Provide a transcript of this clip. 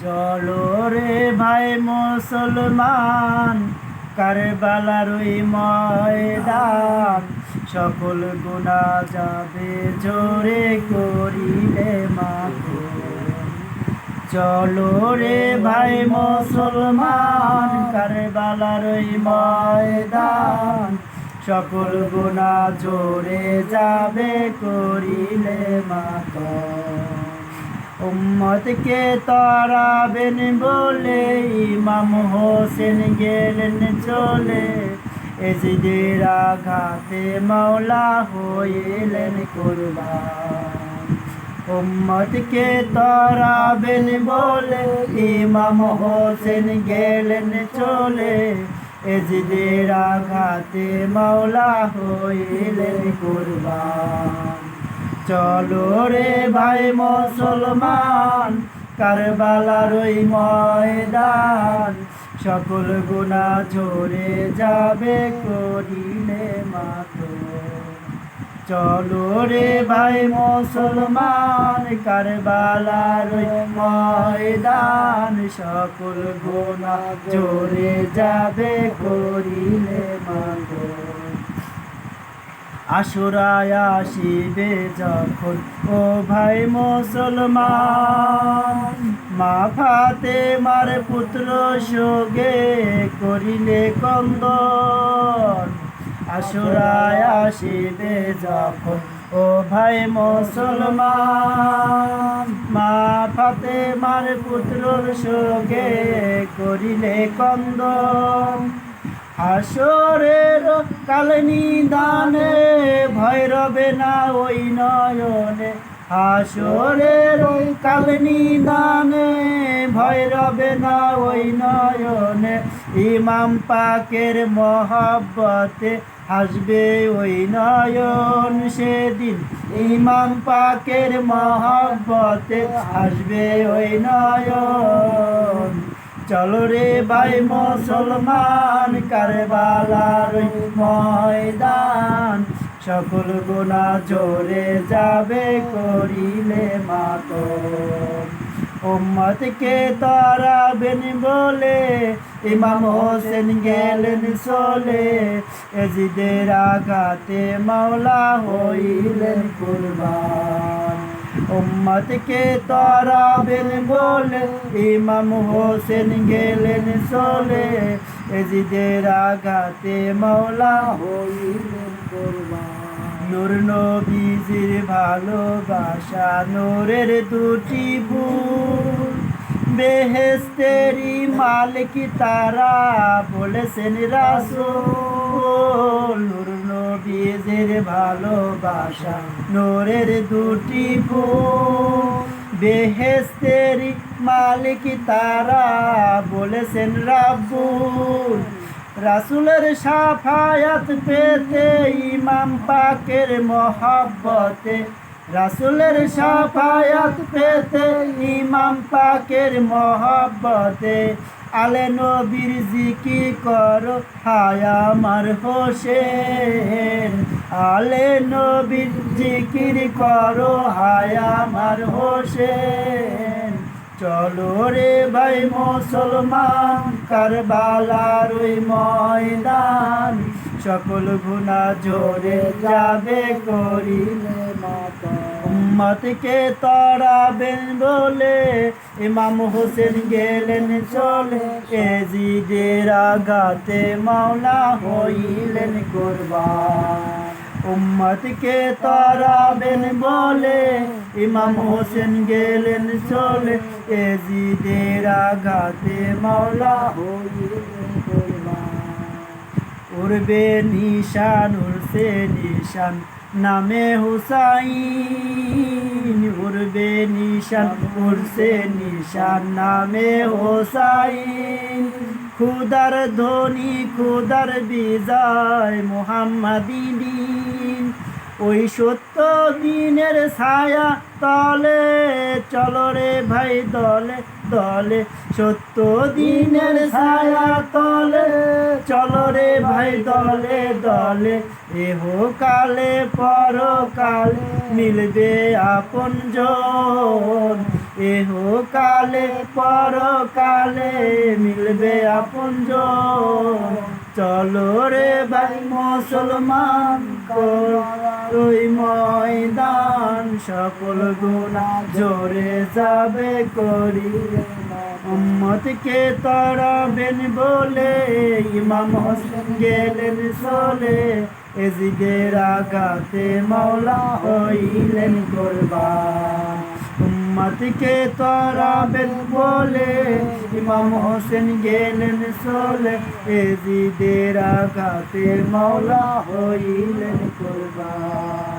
চলো রে ভাই মুসলমান, কারবালার ওই ময়দান, সকল গুনাহ যাবে জোরে করিলে মাখন। চলো রে ভাই মুসলমান, কারবালার ওই ময়দান, সকল গুনাহ জোরে যাবে করিলে মাখন। উম্মতকে তাড়াবেন বলে ইমাম হোসেন গেলেন চলে, এজিদের আঘাতে মাওলা হইলেন কুরবান। উম্মতকে তাড়াবেন বলে ইমাম হোসেন গেলেন চলে, এজিদের আঘাতে মাওলা হইলেন কুরবান। চলো রে ভাই মুসলমান, কারবালার ওই ময়দান, সকল গুনাহ ঝরে যাবে করিলে মাখন। চলো রে ভাই মুসলমান, কারবালার ওই ময়দান, সকল গুনাহ ঝরে যাবে করিলে মাখন। আশুরায় আসিবে যখন ও ভাই মুসলমান, মা ফাতেমার পুত্র শোকে করিলে ক্রন্দন। আশুরায় আসিবে যখন ও ভাই মুসলমান, মা ফাতেমার পুত্র শোকে করিলে ক্রন্দন। হাসরের কাল নিদানে ভয় রবে না ওই নয়নে, হাসরের কাল নিদানে ভয় রবে না ওই নয়নে। ইমাম পাকের মহব্বতে হাসবে ওই নয়ন সেদিন, ইমাম পাকের মহব্বতে হাসবে ওই নয়ন। চলো রে ভাই মুসলমান, কারবালার ওই ময়দান, সকল গুনাহ ঝরে যাবে করিলে মাখন। উম্মতকে তাড়াবেন বলে ইমাম হোসেন গেলেন চলে, এজিদের আঘাতে মাওলা হইলেন কুরবান। উম্মতকে তাড়াবেন বলে ইমাম হোসেন গেলেন চলে, এজিদের আঘাতে মাওলা হইলেন কুরবান। নূর নবীজির ভালোবাসা নূরের দুটি ফুল, বেহেশতেরই মালিক তারা বলেছেন রাসূল। নূর নবীজির ভালোবাসা নূরের দুটি ফুল, বেহেশতেরই মালিক তারা বলেছেন রাব্বুল। রাসূলের শাফায়াত পেতে ইমাম পাকের মহব্বতে, রাসূলের শাফায়াত পেতে ইমাম পাকের মহব্বতে, আলে নবীর জিকির করো হায় আমার হোসেন, আলে নবীর জিকির করো হায় আমার হোসেন। চলো রে ভাই মুসলমান, কারবালার ওই ময়দান, সকল গুনাহ ঝরে যাবে করিলে মাখন। উম্মতকে তাড়াবেন বলে ইমাম হোসেন গেলেন চলে, এজিদের আঘাতে মাওলা হইলেন কুরবান। উম্মতকে তাড়াবেন বলে ইমাম হোসেন গেলেন চলে, এজিদের আঘাতে মাওলা হইলেন কুরবান। উড়বে নিশান উড়ছে নিশান নামে হুসাইন, উড়বে নিশান উড়ছে নিশান নামে হুসাইন। খুদার ধ্বনি খুদার বিজয় মুহাম্মাদি দিন, ওই সত্য দিনের ছায়া তলে চলো রে ভাই দলে দলে, সত্য দিনের ছায়া তলে চলো রে ভাই দলে দলে। ইহকালে পরকালে মিলবে আপনজন, এহ কালে পরকালে মিলবে আপনজন। চলো রে ভাই মুসলমান ওই ময়দান, সকল গুনাহ জোরে যাবে করিলে। উম্মতকে তাড়াবেন বলে ইমাম হোসেন গেলেন চলে, এজিদের আঘাতে মাওলা হইলেন কুরবান। উম্মতকে তাড়াবেন বলে ইমাম হোসেন গেলেন চলে, এজিদের আঘাতে মাওলা হইলেন কুরবান।